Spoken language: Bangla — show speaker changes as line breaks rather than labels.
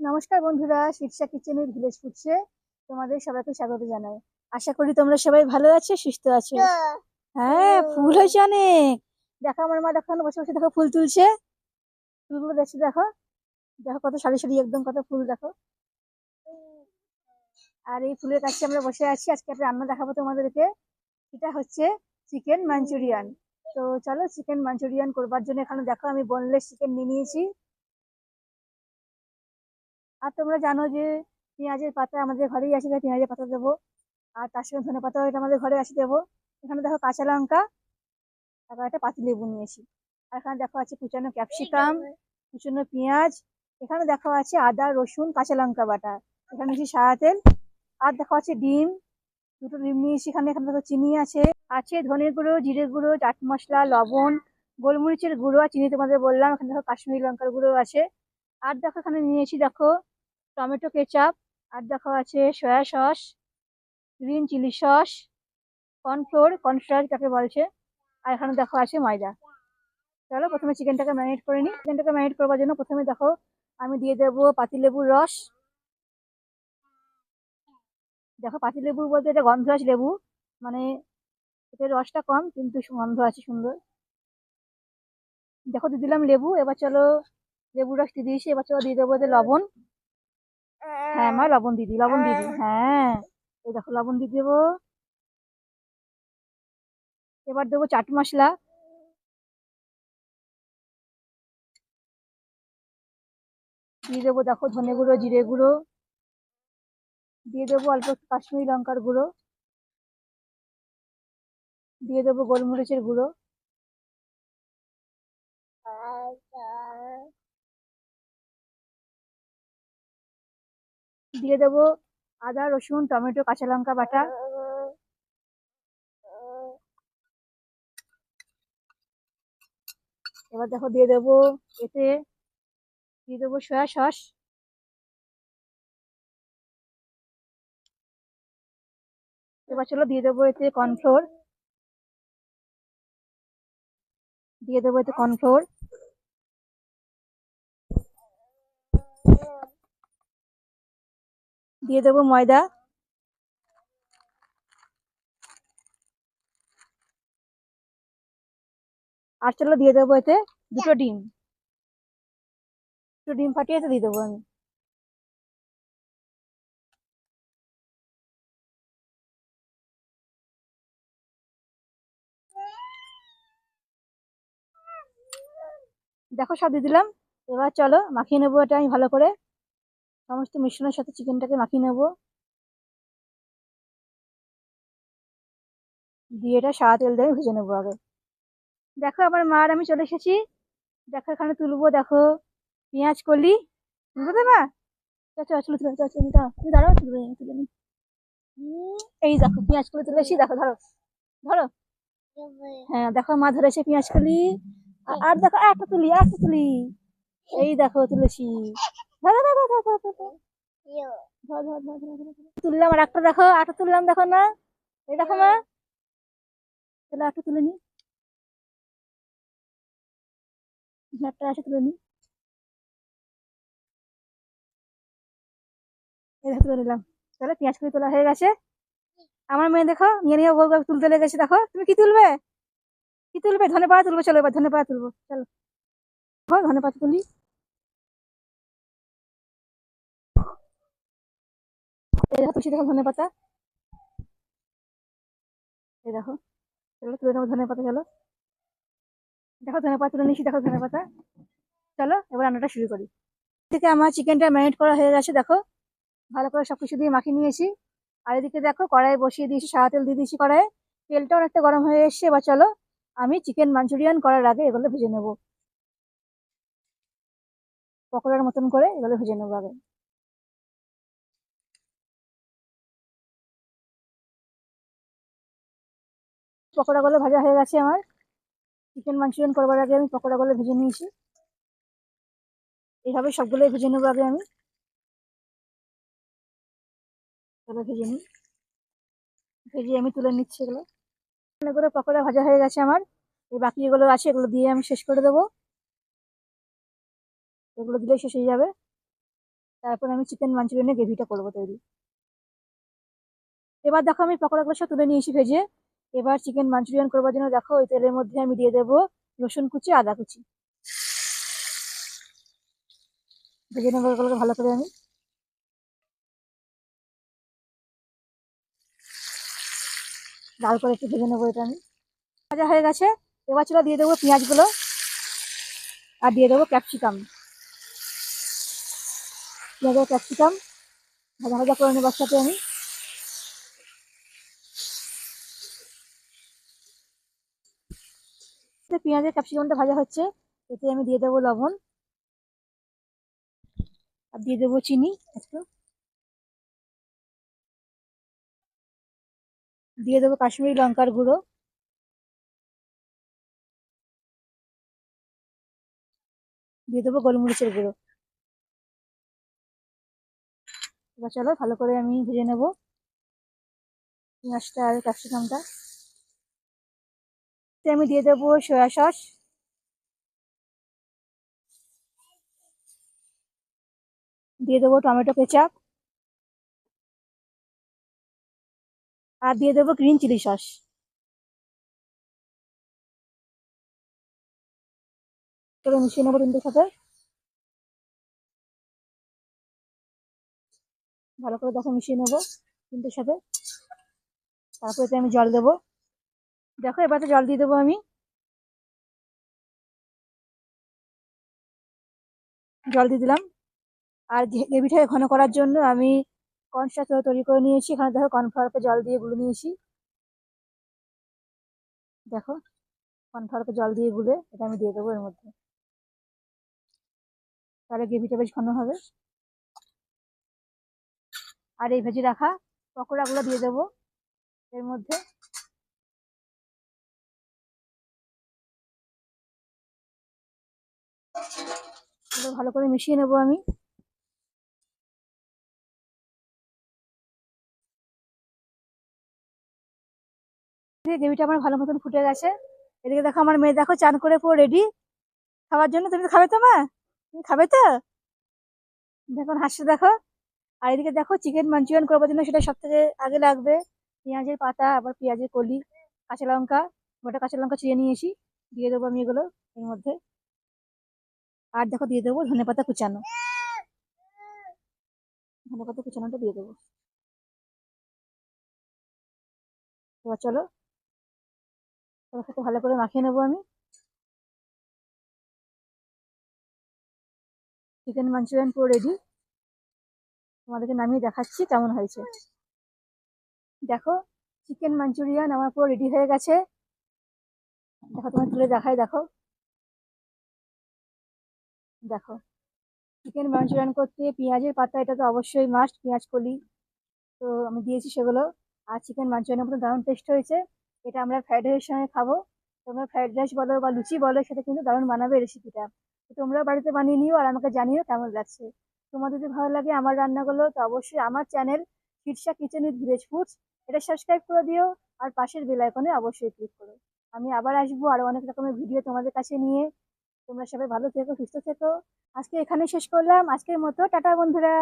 নমস্কার বন্ধুরা, শীর্ষা কিচেনের ভিলেজ ফুডসে তোমাদের সবাইকে স্বাগত জানাই। আশা করি তোমরা সবাই ভালো আছো, সুস্থ আছো। হ্যাঁ, ফুল হয়েছে অনেক। দেখো আমার মা, দেখো বসে বসে দেখো ফুল তুলছে। ফুলগুলো দেখছি, দেখো দেখো কত সারি সারি একদম কত ফুল দেখো। আর এই ফুলের কাছে আমরা বসে আছি। আজকে একটা রান্না দেখাবো তোমাদেরকে। এটা হচ্ছে চিকেন মাঞ্চুরিয়ান। তো চলো চিকেন মাঞ্চুরিয়ান করবার জন্য এখানে দেখো আমি বোনলেস চিকেন নিয়ে নিয়েছি। আর তোমরা জানো যে পেঁয়াজের পাতা আমাদের ঘরেই আছে, তাই পেঁয়াজের পাতা দেবো। আর তার সঙ্গে ধনে পাতাও এটা আমাদের ঘরে আছে, দেবো। এখানে দেখো কাঁচা লঙ্কা, তারপর একটা পাতি লেবু নিয়েছি। আর এখানে দেখো আছে কুচানো ক্যাপসিকাম, কুচানো পেঁয়াজ। এখানে দেখো আছে আদা রসুন কাঁচা লঙ্কা বাটা। এখানে নিয়েছি সাদা তেল। আর দেখো আছে ডিম, দুটো ডিম নিয়েছি। এখানে এখানে দেখো চিনি আছে, আছে ধনে গুঁড়ো, জিরে গুঁড়ো, চাট মশলা, লবণ, গোলমরিচের গুঁড়ো আর চিনি তোমাদের বললাম। এখানে দেখো কাশ্মীরি লঙ্কার গুঁড়ো আছে। আর দেখো এখানে নিয়েছি দেখো টমেটো কেচাপ। আর দেখো আছে soya sauce, green chilli sauce, cornflour, cornflour যাকে বলছে। আর এখানে দেখো আছে ময়দা। চলো প্রথমে চিকেনটাকে ম্যারিনেট করে নিই। চিকেনটাকে ম্যারিনেট করবার জন্য প্রথমে দেখো আমি দিয়ে দেবো পাতিলেবুর রস। দেখো পাতিলেবু বলতে এটা গন্ধরাজ লেবু, মানে এতে রসটা কম কিন্তু গন্ধ আছে সুন্দর। দেখো দিয়ে দিলাম লেবু। এবার চলো লেবু রস দিয়ে দিয়েছি। এবার চলো দিয়ে দেবো এতে লবণ। হ্যাঁ মা, লবণ দিদি, লবণ দিদি, হ্যাঁ এই দেখো লবণ দিয়ে দেবো। এবার দেবো চাট মশলা। দিয়ে দেবো দেখো ধনে গুঁড়ো, জিরে গুঁড়ো। দিয়ে দেবো অল্প একটু কাশ্মীরি লঙ্কার গুঁড়ো। দিয়ে দেবো গোলমরিচের গুঁড়ো। দিয়ে দেবো আদা রসুন টমেটো কাঁচা লঙ্কা বাটা। এবার দেখো দিয়ে দেবো এতে, দিয়ে দেবো সয়া সস। এবার চলো দিয়ে দেবো এতে কর্নফ্লোর। দিয়ে দেবো এতে কর্নফ্লোর। দিয়ে দেবো ময়দা। আর চলো দিয়ে দেবো এতে দুটো ডিম। দুটো ডিম ফাটিয়ে এতে দিয়ে দেবো আমি। দেখো সব দিয়ে দিলাম। এবার চলো মাখিয়ে নেবো এটা আমি ভালো করে। সমস্ত মিশ্রণের সাথে চিকেনটাকে মাখিয়ে নেবো। দিয়ে এটা সাদা তেল দিয়ে ভেজে নেবো আগে। দেখো আমার মা আর আমি চলে এসেছি। দেখো এখানে তুলবো, দেখো পেঁয়াজ কলি। তুলবো তো মা? চলো তুলে, তুমি দাঁড়াও, তুলে নি তুলে নি। এই দেখো পেঁয়াজ কলি তুলে এসেছি, দেখো ধরো ধরো। হ্যাঁ দেখো মা ধরেছে পেঁয়াজ কলি। আর দেখো একটা তুলি, একটা তুলি। এই দেখো তুলেছি। ধরো ধরো ধরো ধরো ধরো ধরো। ধরো, ধরো, ধরো, ধরো, ধরো, ধরো। তুললাম আর একটা, দেখো একটা তুললাম, দেখো না? এই দেখো মা, তাহলে একটা তুলে নি। একটা আছে, তুলে নি। এই দেখো তুলে নিলাম। তাহলে পেঁয়াজ কলি তোলা হয়ে গেছে। আমার মেয়ে দেখো নিয়ে নিয়ে বউ তুলতে লেগেছে। দেখো তুমি কি তুলবে? কি তুলবে? ধনে পাতা তুলবো, চলো এবার ধনে পাতা তুলবো, চলো। ধনে পাতা তুলি। এই দেখো তুলসী, দেখো ধনে পাতা। এই দেখো, চলো তুলে নেবো ধনে পাতা, চলো। দেখো ধনে পাতা তুলে নিচ্ছি, দেখো ধনে পাতা। চলো এবার রান্নাটা শুরু করি। থেকে আমার চিকেনটা ম্যারিনেট করা হয়ে গেছে, দেখো ভালো করে সবকিছু দিয়ে মাখিয়ে নিয়েছি। আর এদিকে দেখো কড়াই বসিয়ে দিয়েছি, সাদা তেল দিয়ে দিয়েছি কড়াইয়ে। তেলটা অনেকটা গরম হয়ে এসছে। এবার চলো আমি চিকেন মাঞ্চুরিয়ান করার আগে এগুলো ভেজে নেবো, পকোড়ার মতন করে এগুলো ভেজে নেবো আগে। পকোড়াগুলো ভাজা হয়ে গেছে আমার। চিকেন মাঞ্চুরিয়ান করবার আগে আমি পকোড়াগুলো ভেজে নিয়েছি। এইভাবে সবগুলোই ভেজে নেবো আগে আমি। এগুলো ভেজে নিই, ভেজে আমি তুলে নিচ্ছি এগুলো। অনেকগুলো পকোড়া ভাজা হয়ে গেছে আমার। এই বাকি এগুলো আছে, এগুলো দিয়ে আমি শেষ করে দেবো। এগুলো দিলেই শেষ হয়ে যাবে। তারপর আমি চিকেন মাঞ্চুরিয়ানের গ্রেভিটা করবো তৈরি। এবার দেখো আমি পকোড়াগুলো সব তুলে নিয়েছি ভেজে। এবার চিকেন মাঞ্চুরিয়ান করবার জন্য দেখো ওই তেলের মধ্যে আমি দিয়ে দেবো রসুন কুচি, আদা কুচি। ভেজে নেবো এগুলোকে ভালো করে আমি। লাল করে একটু ভেজে নেবো এটা আমি। ভাজা হয়ে গেছে। এবার চলো দিয়ে দেবো পেঁয়াজগুলো আর দিয়ে দেবো ক্যাপসিকাম। পেঁয়াজ আর ক্যাপসিকাম ভাজা ভাজা করে নেবার সাথে আমি। পেঁয়াজের ক্যাপসিকামটা ভাজা হচ্ছে, এতে আমি দিয়ে দেবো লবণ আর দিয়ে দেবো চিনি একটু, দিয়ে দেবো কাশ্মীরি লঙ্কার গুঁড়ো, দিয়ে দেবো গোলমরিচের গুঁড়ো। এবার চলো ভালো করে আমি ভেজে নেবো পেঁয়াজটা আর ক্যাপসিকামটা। আমি দিয়ে দেবো সয়া সস, দিয়ে দেবো টমেটো কেচাপ আর দিয়ে দেবো গ্রিন চিলি সস। করে মিশিয়ে নেবো তিনটের সাথে ভালো করে, দেখো মিশিয়ে নেবো তিনটের সাথে। তারপরে আমি জল দেবো। দেখো এবার তো জল দিয়ে দেবো আমি। জল দিয়ে দিলাম। আর গ্রেভিটাকে ঘন করার জন্য আমি কর্নফ্লাওয়ার তৈরি করে নিয়েছি। এখানে দেখো কর্নফ্লাওয়ারকে জল দিয়ে গুলে নিয়েছি। দেখো কর্নফ্লাওয়ারকে জল দিয়ে গুলে এটা আমি দিয়ে দেবো এর মধ্যে, তাহলে গ্রেভিটা বেশ ঘন হবে। আর এই ভেজে রাখা পকোড়াগুলো দিয়ে দেবো এর মধ্যে। ভালো করে মিশিয়ে নেবো আমি। গ্রেভিটা আমার ভালো মতন ফুটে গেছে। এদিকে দেখো আমার মেয়ে দেখো চান করে পুরো রেডি খাওয়ার জন্য। তুমি তো খাবে তো মা? তুমি খাবে তো? দেখো হাসছে দেখো। আর এদিকে দেখো চিকেন মাঞ্চুরিয়ান করবার জন্য সেটা সব থেকে আগে লাগবে পেঁয়াজের পাতা, আবার পেঁয়াজের কলি, কাঁচা লঙ্কা, গোটা কাঁচা লঙ্কা চিড়ে নিয়েছি, দিয়ে দেবো আমি এগুলো এর মধ্যে। আর দেখো দিয়ে দেবো ধনেপাতা কুচানো, ধনেপাতা কুচানোটা দিয়ে দেবো। এবার চলো তার সাথে ভালো করে মাখিয়ে নেবো আমি। চিকেন মাঞ্চুরিয়ান পুরো রেডি। তোমাদেরকে নামিয়ে দেখাচ্ছি কেমন হয়েছে। দেখো চিকেন মাঞ্চুরিয়ান আমার পুরো রেডি হয়ে গেছে। দেখো তোমার তুলে দেখাই, দেখো দেখো চিকেন মাঞ্চুরিয়ান করতে পেঁয়াজের পাতা এটা তো অবশ্যই মাস্ট, পেঁয়াজ কলি তো আমি দিয়েছি সেগুলো। আর চিকেন মাঞ্চুরিয়ানের মতো দারুণ টেস্ট হয়েছে। এটা আমরা ফ্রাইড রাইসের সঙ্গে খাবো। তোমরা ফ্রাইড রাইস বলো বা লুচি বলো, সেটা কিন্তু দারুণ বানাবে রেসিপিটা। তো তোমরা বাড়িতে বানিয়ে নিও আর আমাকে জানিও কেমন লাগছে। তোমাদের যদি ভালো লাগে আমার রান্নাগুলো, তো অবশ্যই আমার channel Shirsha kitchen with village foods এটা সাবস্ক্রাইব করে দিও। আর পাশের বেল আইকনে অবশ্যই ক্লিক করো। আমি আবার আসবো আরো অনেক রকমের ভিডিও তোমাদের কাছে নিয়ে। তোমরা সবাই ভালো থেকো, সুস্থ থেকো। আজকে এখানে শেষ করলাম, আজকের মতো টাটা বন্ধুরা।